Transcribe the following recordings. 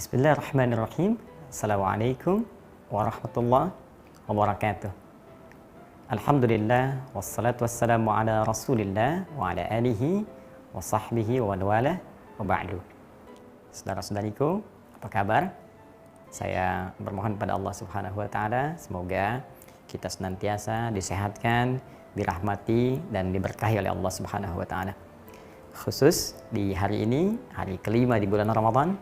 Bismillahirrahmanirrahim. Assalamualaikum warahmatullahi wabarakatuh. Alhamdulillah wassalatu wassalamu ala Rasulillah wa ala alihi wa sahbihi wa wala wa ba'du. Saudara-saudariku, apa kabar? Saya bermohon pada Allah Subhanahu wa taala semoga kita senantiasa disehatkan, dirahmati dan diberkahi oleh Allah Subhanahu wa taala. Khusus di hari ini, hari kelima di bulan Ramadan,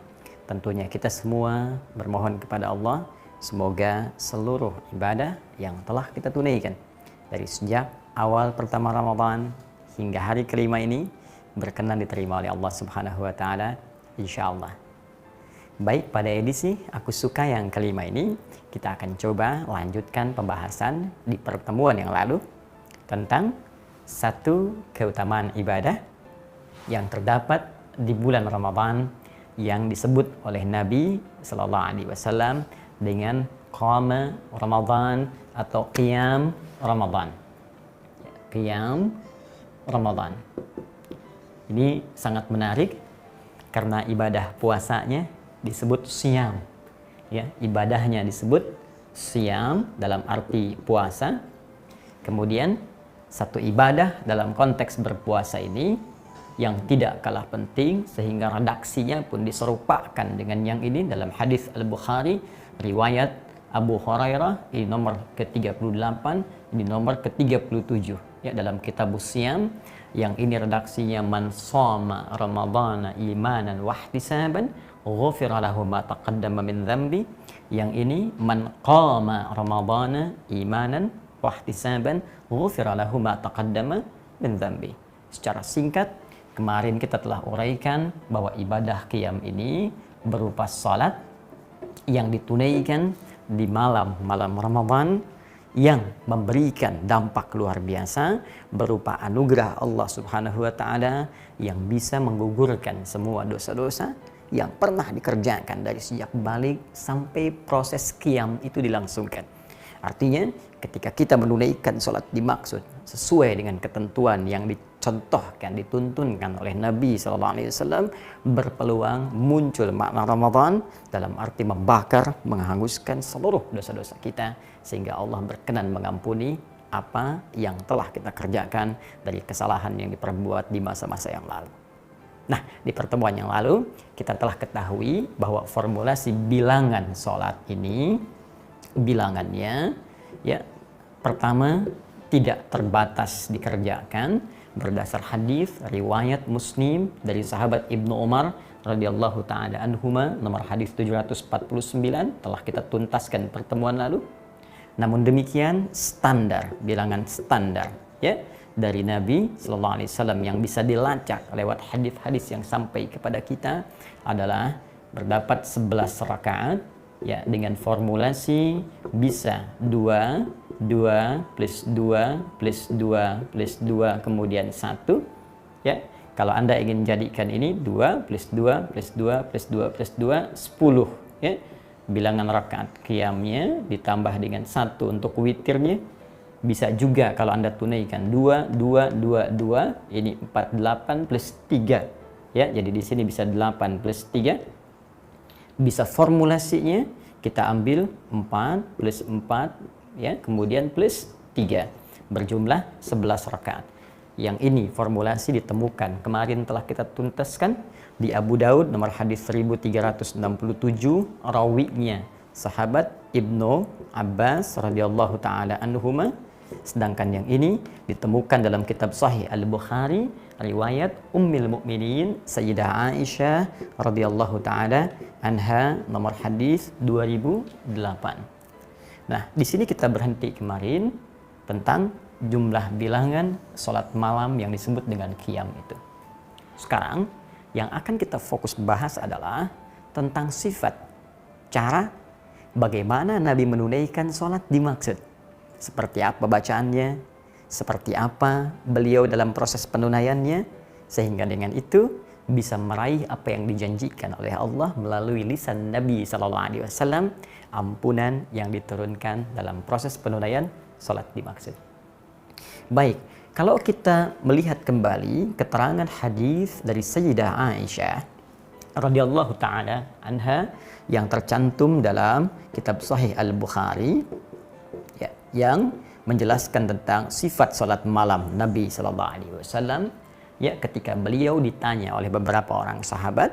tentunya kita semua bermohon kepada Allah semoga seluruh ibadah yang telah kita tunaikan dari sejak awal pertama Ramadan hingga hari kelima ini berkenan diterima oleh Allah Subhanahu wa taala insyaallah. Baik, pada edisi Aku Suka yang kelima ini kita akan coba lanjutkan pembahasan di pertemuan yang lalu tentang satu keutamaan ibadah yang terdapat di bulan Ramadan yang disebut oleh Nabi Sallallahu Alaihi Wasallam dengan qama Ramadan atau qiyam Ramadan. Qiyam Ramadan. Ini sangat menarik karena ibadah puasanya disebut siyam. Ya, ibadahnya disebut siyam dalam arti puasa. Kemudian satu ibadah dalam konteks berpuasa ini yang tidak kalah penting sehingga redaksinya pun diserupakan dengan yang ini dalam hadis Al-Bukhari riwayat Abu Hurairah di nomor ke-38 di nomor ke-37 ya dalam kitab Siyam yang ini redaksinya man shoma ramadhana imanan wa ihtisaban ghufira lahu ma taqaddama min dhanbi, yang ini man qama ramadhana imanan wa ihtisaban ghufira lahu ma taqaddama min dhanbi. Secara singkat, kemarin kita telah uraikan bahwa ibadah qiyam ini berupa salat yang ditunaikan di malam-malam Ramadan yang memberikan dampak luar biasa berupa anugerah Allah Subhanahu wa taala yang bisa menggugurkan semua dosa-dosa yang pernah dikerjakan dari sejak balik sampai proses qiyam itu dilangsungkan. Artinya ketika kita menunaikan sholat dimaksud sesuai dengan ketentuan yang dicontohkan, dituntunkan oleh Nabi SAW, berpeluang muncul makna Ramadan dalam arti membakar, menghanguskan seluruh dosa-dosa kita sehingga Allah berkenan mengampuni apa yang telah kita kerjakan dari kesalahan yang diperbuat di masa-masa yang lalu. Nah, di pertemuan yang lalu kita telah ketahui bahwa formulasi bilangan sholat ini bilangannya ya pertama tidak terbatas dikerjakan berdasar hadis riwayat Muslim dari sahabat Ibnu Umar radhiyallahu taala anhuma nomor hadis 749 telah kita tuntaskan pertemuan lalu. Namun demikian standar bilangan standar ya dari Nabi sallallahu alaihi wasallam yang bisa dilacak lewat hadis-hadis yang sampai kepada kita adalah berdapat 11 rakaat ya dengan formulasi bisa 2 plus 2 plus 2 plus 2 kemudian 1 ya. Kalau Anda ingin jadikan ini 2 plus 2 plus 2 plus 2 plus 2 10 ya. Bilangan rakaat qiyamnya ditambah dengan 1 untuk witirnya. Bisa juga kalau Anda tunaikan 2 ini 48 plus 3 ya. Jadi di sini bisa 8 plus 3. Bisa formulasinya kita ambil 4 plus 4 ya, kemudian plus 3 berjumlah 11 rakaat. Yang ini formulasi ditemukan kemarin telah kita tuntaskan di Abu Daud nomor hadis 1367, rawinya sahabat Ibnu Abbas radhiyallahu taala anhuma. Sedangkan yang ini ditemukan dalam kitab Sahih Al-Bukhari riwayat Ummul Mukminin Sayyidah Aisyah radhiyallahu taala anha nomor hadis 2008. Nah, di sini kita berhenti kemarin tentang jumlah bilangan salat malam yang disebut dengan qiyam itu. Sekarang yang akan kita fokus bahas adalah tentang sifat, cara bagaimana Nabi menunaikan salat dimaksud. Seperti apa bacaannya, seperti apa beliau dalam proses penunaiannya, sehingga dengan itu bisa meraih apa yang dijanjikan oleh Allah melalui lisan Nabi SAW, ampunan yang diturunkan dalam proses penunaian salat dimaksud. Baik, kalau kita melihat kembali keterangan hadis dari Sayyidah Aisyah radhiyallahu taala anha yang tercantum dalam kitab Sahih Al-Bukhari, ya, yang menjelaskan tentang sifat salat malam Nabi sallallahu alaihi wasallam, ya, ketika beliau ditanya oleh beberapa orang sahabat,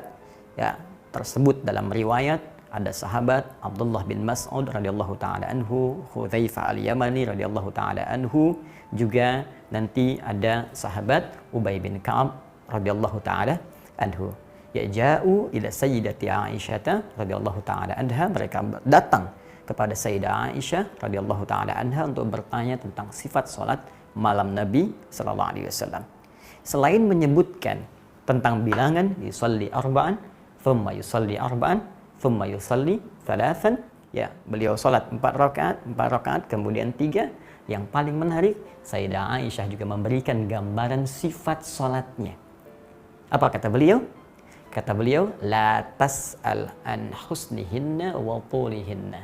ya, tersebut dalam riwayat ada sahabat Abdullah bin Mas'ud radhiyallahu taala anhu, Hudzaifah al-Yamani radhiyallahu taala anhu, juga nanti ada sahabat Ubay bin Ka'ab radhiyallahu taala anhu. Ya, ja'u ila sayyidati Aisyah radhiyallahu taala anha, mereka datang kepada Sayyidah Aisyah radhiyallahu taala anha untuk bertanya tentang sifat salat malam Nabi sallallahu alaihi wasallam. Selain menyebutkan tentang bilangan yusalli arba'an, thumma yusalli arba'an, thumma yusalli thalathan, ya, beliau salat 4 rakaat, kemudian 3. Yang paling menarik, Sayyidah Aisyah juga memberikan gambaran sifat salatnya. Apa kata beliau? Kata beliau, la tas'al an husnihinna wa tulihinna.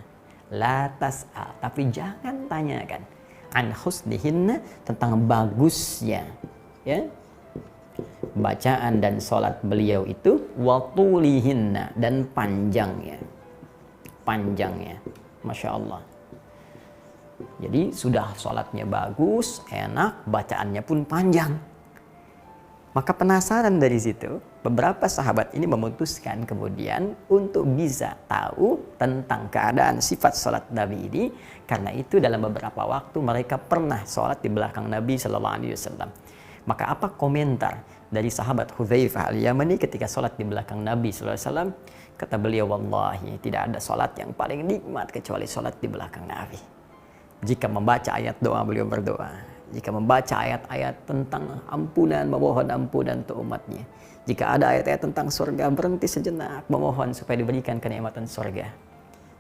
La tas'al, tapi jangan tanyakan an husnihinna, tentang bagusnya, ya, bacaan dan salat beliau itu, wa tulihinna, dan panjangnya. Masya Allah. Jadi sudah salatnya bagus, enak, bacaannya pun panjang. Maka penasaran dari situ, beberapa sahabat ini memutuskan kemudian untuk bisa tahu tentang keadaan sifat salat Nabi ini. Karena itu dalam beberapa waktu mereka pernah salat di belakang Nabi Sallallahu Alaihi Wasallam. Maka apa komentar dari sahabat Hudzaifah al-Yamani ketika salat di belakang Nabi Sallallahu Alaihi Wasallam? Kata beliau, wallahi tidak ada salat yang paling nikmat kecuali salat di belakang Nabi. Jika membaca ayat doa, beliau berdoa. Jika membaca ayat-ayat tentang ampunan, memohon ampunan untuk umatnya. Jika ada ayat-ayat tentang surga, berhenti sejenak, memohon supaya diberikan kenikmatan surga.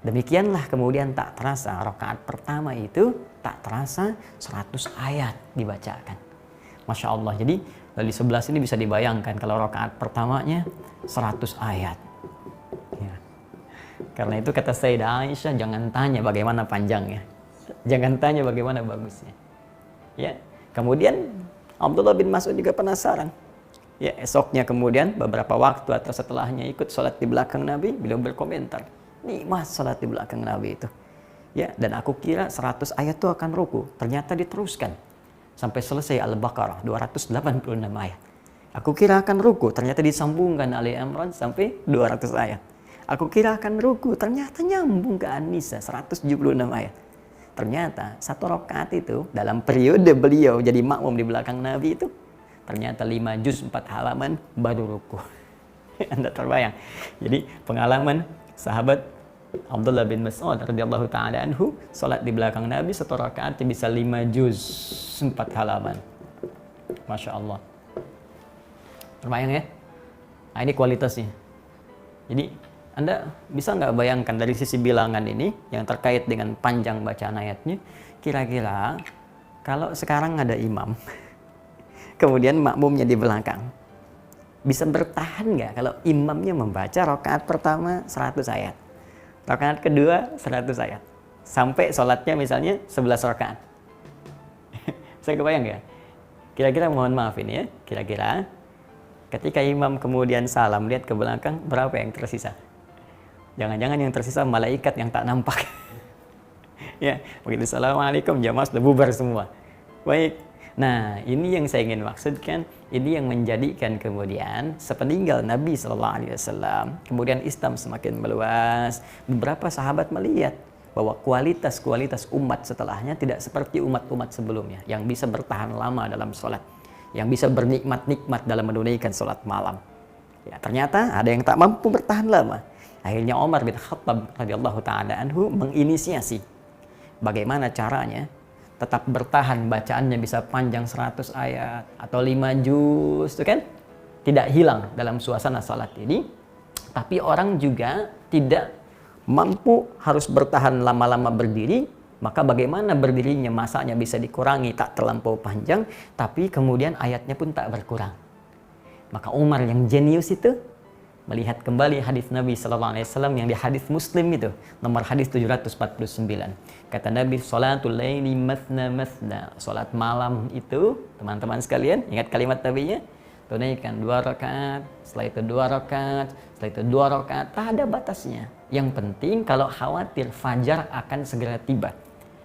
Demikianlah kemudian tak terasa, rakaat pertama itu tak terasa 100 ayat dibacakan. Masya Allah. Jadi dari 11 ini bisa dibayangkan kalau rakaat pertamanya 100 ayat. Ya. Karena itu kata Sayyidah Aisyah, jangan tanya bagaimana panjangnya. Jangan tanya bagaimana bagusnya. Ya, kemudian Abdullah bin Mas'ud juga penasaran. Ya, esoknya kemudian beberapa waktu atau setelahnya ikut sholat di belakang Nabi, beliau berkomentar, nikmat sholat di belakang Nabi itu. Ya, dan aku kira 100 ayat itu akan ruku. Ternyata diteruskan sampai selesai Al-Baqarah 286 ayat. Aku kira akan ruku, ternyata disambungkan Ali Imran sampai 200 ayat. Aku kira akan ruku, ternyata nyambung ke An-Nisa 176 ayat. Ternyata satu rakaat itu dalam periode beliau jadi makmum di belakang Nabi itu ternyata 5 juz 4 halaman baru ruku. Anda terbayang. Jadi pengalaman sahabat Abdullah bin Mas'ud radhiyallahu taala anhu salat di belakang Nabi satu rakaat bisa 5 juz 4 halaman. Masya Allah. Terbayang ya? Nah, ini kualitasnya. Jadi Anda bisa nggak bayangkan dari sisi bilangan ini yang terkait dengan panjang bacaan ayatnya, kira-kira kalau sekarang ada imam, kemudian makmumnya di belakang, bisa bertahan nggak kalau imamnya membaca rakaat pertama 100 ayat, rakaat kedua 100 ayat, sampai sholatnya misalnya 11 rakaat. Saya kebayang nggak? Kira-kira mohon maaf ini ya, kira-kira ketika imam kemudian salam, lihat ke belakang, berapa yang tersisa? Jangan-jangan yang tersisa malaikat yang tak nampak. Ya, begitu assalamualaikum, jamaah sudah bubar semua. Baik. Nah, ini yang saya ingin maksudkan, ini yang menjadikan kemudian sepeninggal Nabi Sallallahu Alaihi Wasallam, kemudian Islam semakin meluas. Beberapa sahabat melihat bahwa kualitas umat setelahnya tidak seperti umat-umat sebelumnya yang bisa bertahan lama dalam sholat, yang bisa bernikmat-nikmat dalam menunaikan sholat malam. Ya, ternyata ada yang tak mampu bertahan lama. Akhirnya Umar bin Khattab radhiyallahu taala anhu menginisiasi bagaimana caranya tetap bertahan bacaannya bisa panjang 100 ayat atau 5 juz, itu kan tidak hilang dalam suasana salat ini. Tapi orang juga tidak mampu harus bertahan lama-lama berdiri, maka bagaimana berdirinya masanya bisa dikurangi tak terlampau panjang, tapi kemudian ayatnya pun tak berkurang. Maka Umar yang jenius itu melihat kembali hadis Nabi Sallallahu Alaihi Wasallam yang di hadis Muslim itu, nomor hadis 749. Kata Nabi, salatul laili mathna mathna. Salat malam itu, teman-teman sekalian, ingat kalimat Nabi-nya, tunaikan 2 rakaat, setelah itu 2 rakaat, setelah itu 2 rakaat, tak ada batasnya. Yang penting kalau khawatir fajar akan segera tiba.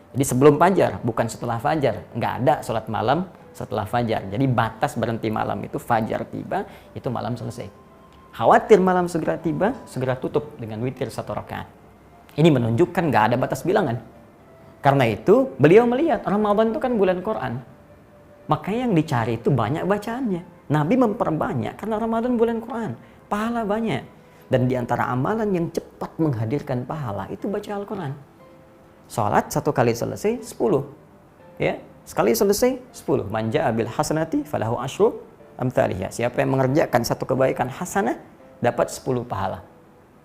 Jadi sebelum fajar, bukan setelah fajar. Nggak ada sholat malam setelah fajar. Jadi batas berhenti malam itu fajar tiba, itu malam selesai. Khawatir malam segera tiba, segera tutup dengan witir 1 rakaat. Ini menunjukkan nggak ada batas bilangan. Karena itu beliau melihat Ramadan itu kan bulan Quran. Maka yang dicari itu banyak bacaannya. Nabi memperbanyak karena Ramadan bulan Quran. Pahala banyak. Dan di antara amalan yang cepat menghadirkan pahala itu baca Al-Quran. Salat 1 kali selesai 10. Ya, sekali selesai 10. Man ja'a bil hasanati falahu asyru amthaliha. Siapa yang mengerjakan 1 kebaikan hasanah dapat 10 pahala.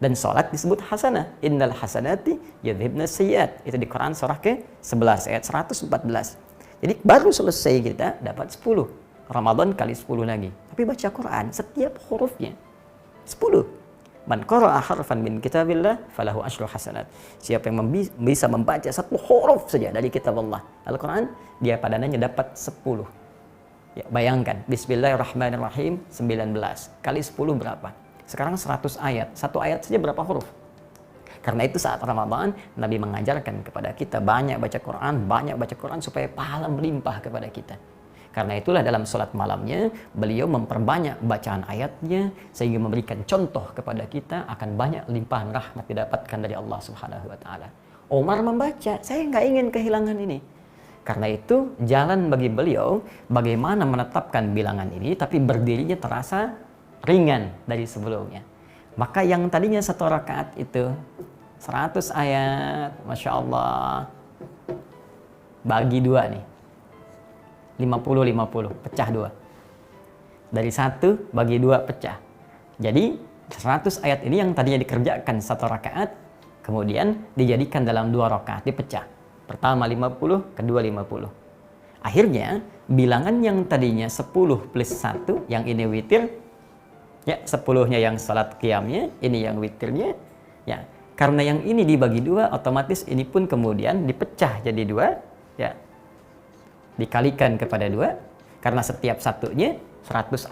Dan salat disebut hasanah. Innal hasanati yadhibna sayyi'at. Itu di Quran surah ke-11 ayat 114. Jadi baru selesai kita dapat 10. Ramadan kali 10 lagi. Tapi baca Quran setiap hurufnya 10. Man qara'a harfan min kitabillah falahu asyru hasanat. Siapa yang bisa membaca 1 huruf saja dari kitab Allah, Al-Quran, dia padananya dapat 10. Ya, bayangkan, bismillahirrahmanirrahim 19 kali 10 berapa? Sekarang 100 ayat. 1 ayat saja berapa huruf? Karena itu saat Ramadan, Nabi mengajarkan kepada kita banyak baca Quran supaya pahala melimpah kepada kita. Karena itulah dalam sholat malamnya, beliau memperbanyak bacaan ayatnya, sehingga memberikan contoh kepada kita akan banyak limpahan rahmat didapatkan dari Allah Subhanahu wa Ta'ala. Umar membaca, saya nggak ingin kehilangan ini. Karena itu, jalan bagi beliau bagaimana menetapkan bilangan ini, tapi berdirinya terasa ringan dari sebelumnya. Maka yang tadinya 1 rakaat itu 100 ayat, Masya Allah, bagi 2 nih, 50-50, pecah 2. Dari 1 bagi 2 pecah. Jadi 100 ayat ini yang tadinya dikerjakan 1 rakaat, kemudian dijadikan dalam 2 rakaat, dipecah. Pertama 50, kedua 50. Akhirnya bilangan yang tadinya 10 plus 1, yang ini witir, ya 10-nya yang salat qiyamnya, ini yang witirnya, ya. Karena yang ini dibagi 2, otomatis ini pun kemudian dipecah jadi 2, ya. Dikalikan kepada 2, karena setiap satunya 100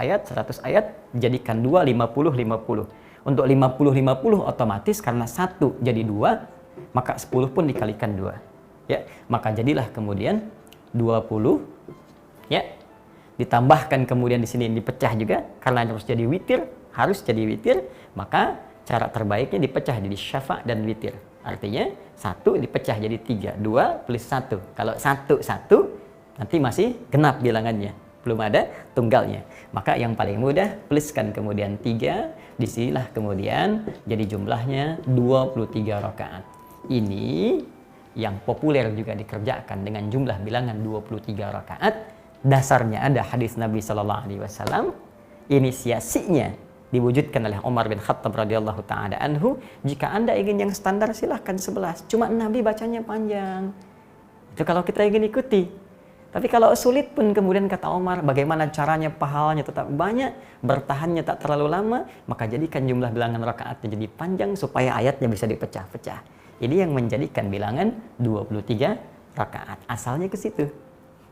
ayat, jadikan 2, 50-50. Untuk 50-50 otomatis karena 1 jadi 2, maka 10 pun dikalikan 2. Ya, maka jadilah kemudian 20, ya. Ditambahkan kemudian di sini dipecah juga, karena harus jadi witir, maka cara terbaiknya dipecah jadi syafa' dan witir. Artinya 1 dipecah jadi 3, 2 plus 1. Kalau 1, nanti masih genap bilangannya, belum ada tunggalnya. Maka yang paling mudah, pluskan kemudian 3, disinilah kemudian jadi jumlahnya 23 rakaat. Ini yang populer juga dikerjakan dengan jumlah bilangan 23 rakaat. Dasarnya ada hadis Nabi Sallallahu Alaihi Wasallam. Inisiasinya diwujudkan oleh Umar bin Khattab radhiyallahu ta'ala anhu. Jika Anda ingin yang standar silahkan 11. Cuma Nabi bacanya panjang. Itu kalau kita ingin ikuti. Tapi kalau sulit pun kemudian kata Umar, bagaimana caranya pahalanya tetap banyak, bertahannya tak terlalu lama, maka jadikan jumlah bilangan rakaatnya jadi panjang supaya ayatnya bisa dipecah-pecah. Ini yang menjadikan bilangan 23 rakaat. Asalnya ke situ.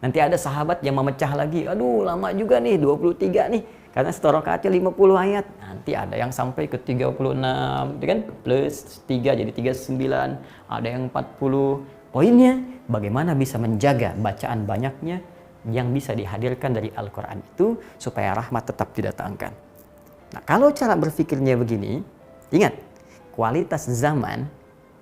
Nanti ada sahabat yang memecah lagi, aduh lama juga nih 23 nih. Karena 1 rakaatnya 50 ayat. Nanti ada yang sampai ke 36, kan? Plus 3 jadi 39, ada yang 40. Poinnya, bagaimana bisa menjaga bacaan banyaknya yang bisa dihadirkan dari Al-Quran itu supaya rahmat tetap didatangkan. Nah, kalau cara berpikirnya begini, ingat, kualitas zaman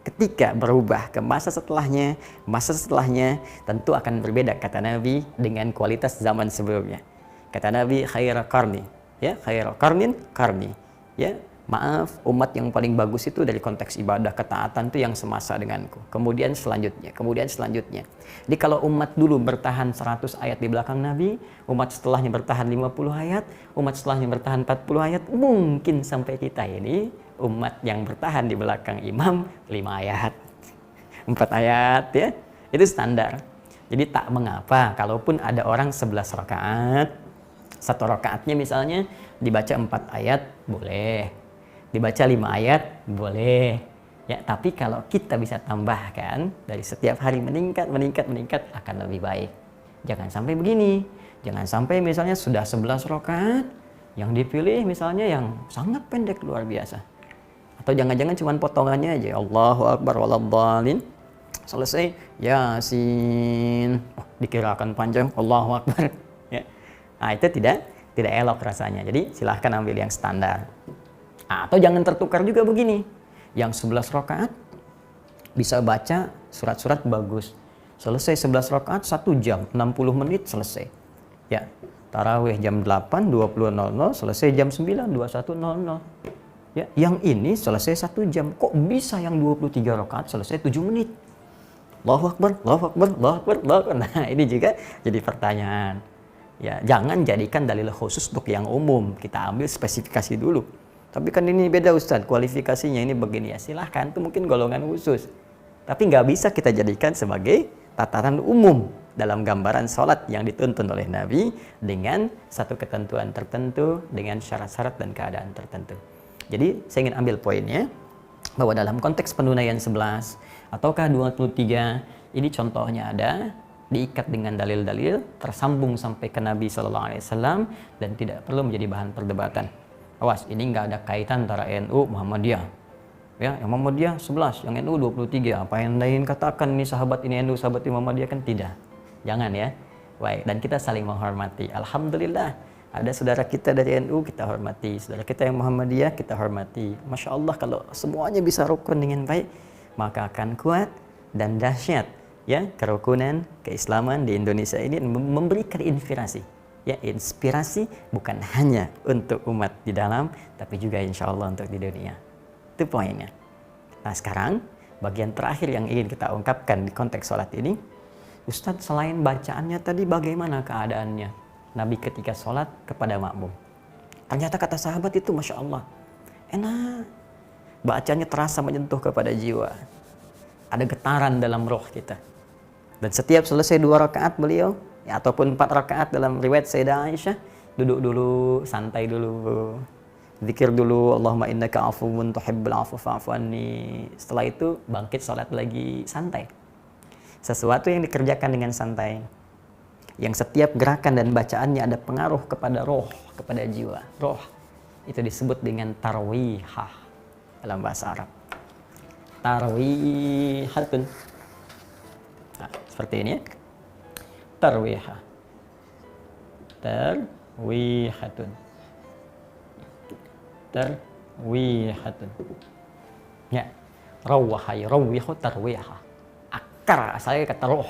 ketika berubah ke masa setelahnya tentu akan berbeda, kata Nabi, dengan kualitas zaman sebelumnya. Kata Nabi, khairu qarni, ya, khairu qarnin qarni, ya. Maaf, umat yang paling bagus itu dari konteks ibadah, ketaatan itu yang semasa denganku. Kemudian selanjutnya. Jadi kalau umat dulu bertahan 100 ayat di belakang Nabi, umat setelahnya bertahan 50 ayat, umat setelahnya bertahan 40 ayat, mungkin sampai kita ini umat yang bertahan di belakang imam 5 ayat, 4 ayat, ya. Itu standar. Jadi tak mengapa kalaupun ada orang 11 rakaat, 1 rakaatnya misalnya dibaca 4 ayat, boleh. Dibaca 5 ayat, boleh. Ya, tapi kalau kita bisa tambahkan dari setiap hari meningkat akan lebih baik. Jangan sampai begini. Jangan sampai misalnya sudah 11 rakaat, yang dipilih misalnya yang sangat pendek luar biasa. Atau jangan-jangan cuma potongannya aja, Allahu Akbar waladhdallin, selesai Yasin, dikirakan panjang, Allahu Akbar. Ya. Nah, itu tidak elok rasanya. Jadi silahkan ambil yang standar. Atau jangan tertukar juga begini, yang 11 rakaat bisa baca surat-surat bagus, selesai 11 rakaat 1 jam 60 menit selesai. Ya, tarawih jam 8 20.00 selesai jam 9 21.00. Ya, yang ini selesai 1 jam. Kok bisa yang 23 rakaat selesai 7 menit? Allahu Akbar, Allahu Akbar, Allahu Akbar, Allahu Akbar. Nah, ini juga jadi pertanyaan. Ya, jangan jadikan dalil khusus untuk yang umum. Kita ambil spesifikasi dulu. Tapi kan ini beda Ustadz, kualifikasinya ini begini ya. Silahkan, itu mungkin golongan khusus. Tapi nggak bisa kita jadikan sebagai tataran umum dalam gambaran sholat yang dituntun oleh Nabi dengan satu ketentuan tertentu, dengan syarat-syarat dan keadaan tertentu. Jadi saya ingin ambil poinnya bahwa dalam konteks penunaian 11 ataukah 23, ini contohnya ada diikat dengan dalil-dalil, tersambung sampai ke Nabi SAW dan tidak perlu menjadi bahan perdebatan. Awas, ini nggak ada kaitan antara NU Muhammadiyah. Ya, yang Muhammadiyah 11, yang NU 23. Apa yang lain katakan ini sahabat ini NU, sahabat ini Muhammadiyah, kan tidak. Jangan ya. Baik, dan kita saling menghormati. Alhamdulillah, ada saudara kita dari NU kita hormati, saudara kita yang Muhammadiyah kita hormati. Masya Allah, kalau semuanya bisa rukun dengan baik, maka akan kuat dan dahsyat ya kerukunan keislaman di Indonesia ini, memberikan inspirasi. Ya, inspirasi bukan hanya untuk umat di dalam, tapi juga insya Allah untuk di dunia. Itu poinnya. Nah, sekarang bagian terakhir yang ingin kita ungkapkan di konteks sholat ini, Ustadz, selain bacaannya tadi bagaimana keadaannya Nabi ketika sholat kepada makmum? Ternyata kata sahabat itu Masya Allah, enak, bacanya terasa menyentuh kepada jiwa, ada getaran dalam roh kita. Dan setiap selesai 2 rakaat beliau, ya, ataupun 4 rakaat dalam riwayat Sayyidah Aisyah, duduk dulu, santai dulu, zikir dulu, Allahumma innaka afuwun tuhibbul afwa fa'fu anni. Setelah itu bangkit sholat lagi, santai. Sesuatu yang dikerjakan dengan santai, yang setiap gerakan dan bacaannya ada pengaruh kepada roh, kepada jiwa. Roh itu disebut dengan tarwihah dalam bahasa Arab. Tarwihatun. Nah, seperti ini ya. Tarwihah. Tarwihatun. Tarwihatun. Ya. Rawahai, rawihu tarwihah. Akar asalnya kata roh.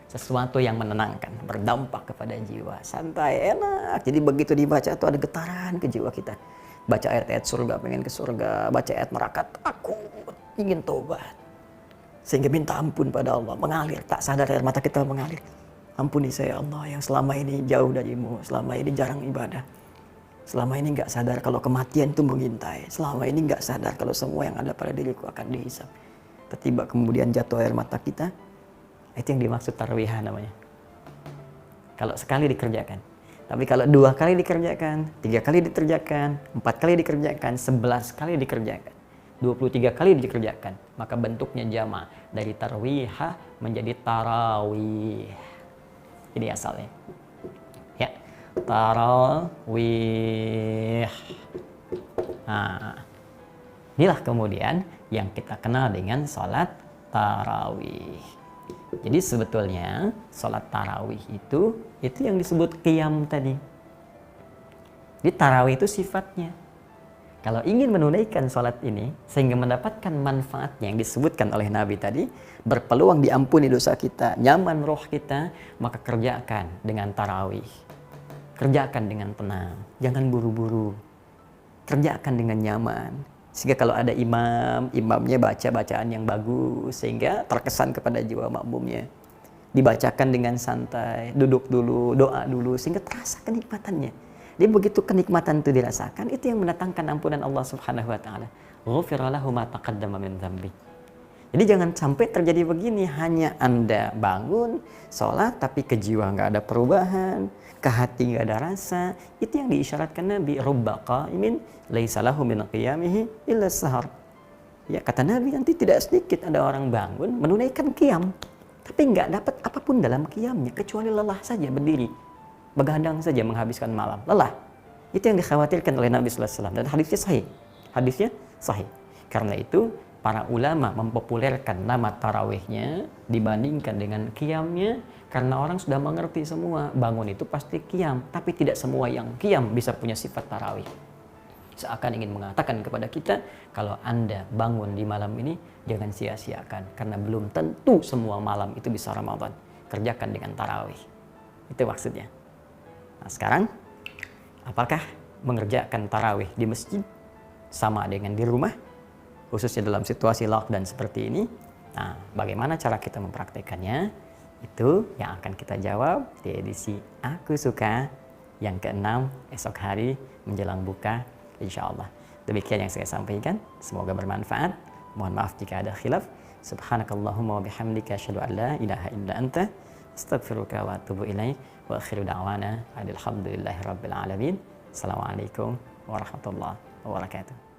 Sesuatu yang menenangkan, berdampak kepada jiwa. Santai, enak. Jadi begitu dibaca itu ada getaran ke jiwa kita. Baca ayat-ayat surga, pengen ke surga. Baca ayat neraka, takut, ingin tobat. Sehingga minta ampun pada Allah, mengalir, tak sadar air mata kita mengalir. Ampuni saya Allah yang selama ini jauh darimu, selama ini jarang ibadah. Selama ini nggak sadar kalau kematian itu mengintai. Selama ini nggak sadar kalau semua yang ada pada diriku akan dihisab. Tiba kemudian jatuh air mata kita, itu yang dimaksud tarwihah namanya. Kalau sekali dikerjakan. Tapi kalau 2 kali dikerjakan, 3 kali dikerjakan, 4 kali dikerjakan, 11 kali dikerjakan, 23 kali dikerjakan, maka bentuknya jama' dari tarwihah menjadi tarawih. Ini asalnya. Ya, tarawih. Nah, inilah kemudian yang kita kenal dengan sholat tarawih. Jadi sebetulnya sholat tarawih itu yang disebut qiyam tadi. Jadi tarawih itu sifatnya. Kalau ingin menunaikan sholat ini sehingga mendapatkan manfaatnya yang disebutkan oleh Nabi tadi, berpeluang diampuni dosa kita, nyaman roh kita, maka kerjakan dengan tarawih. Kerjakan dengan tenang, jangan buru-buru. Kerjakan dengan nyaman. Sehingga kalau ada imamnya baca bacaan yang bagus sehingga terkesan kepada jiwa makmumnya. Dibacakan dengan santai, duduk dulu, doa dulu sehingga terasa kenikmatannya. Jadi begitu kenikmatan itu dirasakan, itu yang mendatangkan ampunan Allah Subhanahu wa taala. Ghufira lahu ma taqaddama min dzambi. Jadi jangan sampai terjadi begini, hanya Anda bangun, sholat tapi ke jiwa nggak ada perubahan, ke hati nggak ada rasa. Itu yang diisyaratkan Nabi, rubba qa'imin laisa lahu min qiyamihi illa sahar. Ya, kata Nabi, nanti tidak sedikit ada orang bangun menunaikan qiyam, tapi nggak dapat apapun dalam qiyamnya kecuali lelah saja berdiri. begadang saja menghabiskan malam, lelah. Itu yang dikhawatirkan oleh Nabi sallallahu alaihi wasallam dan hadisnya sahih. Hadisnya sahih. Karena itu para ulama mempopulerkan nama tarawihnya dibandingkan dengan qiyamnya karena orang sudah mengerti semua bangun itu pasti qiyam, tapi tidak semua yang qiyam bisa punya sifat tarawih. Seakan ingin mengatakan kepada kita, kalau Anda bangun di malam ini jangan sia-siakan karena belum tentu semua malam itu bisa Ramadan. Kerjakan dengan tarawih. Itu maksudnya. Nah, sekarang apakah mengerjakan tarawih di masjid sama dengan di rumah, khususnya dalam situasi lockdown seperti ini? Nah, bagaimana cara kita mempraktekannya? Itu yang akan kita jawab di edisi Aku Suka yang ke-6 esok hari menjelang buka, insya Allah. Demikian yang saya sampaikan, semoga bermanfaat. Mohon maaf jika ada khilaf. Subhanakallahumma wa bihamdika asyhadu an la ilaha illa anta astaghfiruka wa atubu ilaik wa akhiru da'wana alhamdulillahi rabbil alamin. Assalamualaikum warahmatullahi wabarakatuh.